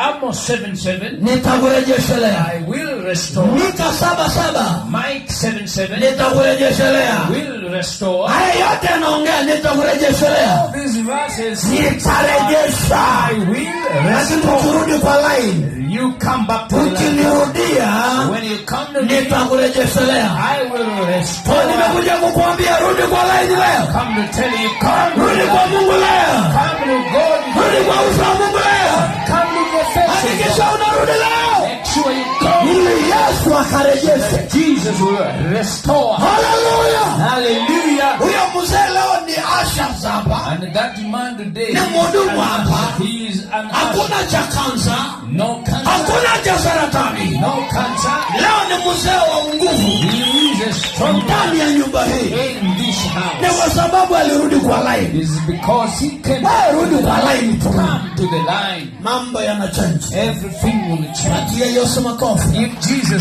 Amos 7:7. Nitakurejeshelea. I will restore. Mika 7:7. Mike 7:7. Nitakurejeshelea. Will restore. Haya yote anaongea nitakurejeshelea. These verses. Nitarejesha. I will Lakini restore. turudi kwa line. You come back to the line. Ukinirudia When you come to me, nitakurejeshelea. I will restore. Nimekuja kukuambia rudi kwa line leo. Come to tell you, come to Rudi kwa Mungu leo. Come to God. Rudi kwa uso wa Mungu leo. Come to the face. Hakikisha unarudi leo. Make sure you come. Ili Yesu akarejeshe. Jesus will restore. Hallelujah. Hallelujah. Huyo mzee leo ni Asha hapa. And that man today, Ni mhudumu hapa. he is an Hakuna cha kansa. no cancer. Hakuna cha saratani. No cancer. Leo ni mzee wa nguvu. He is a strong man Ndani ya nyumba hii. in this Ni house. kwa sababu alirudi kwa line. It is because he came. Rudi kwa line tu. Come to the line. Mambo yana change. Everything will change. Patia Yesu makofi. If Jesus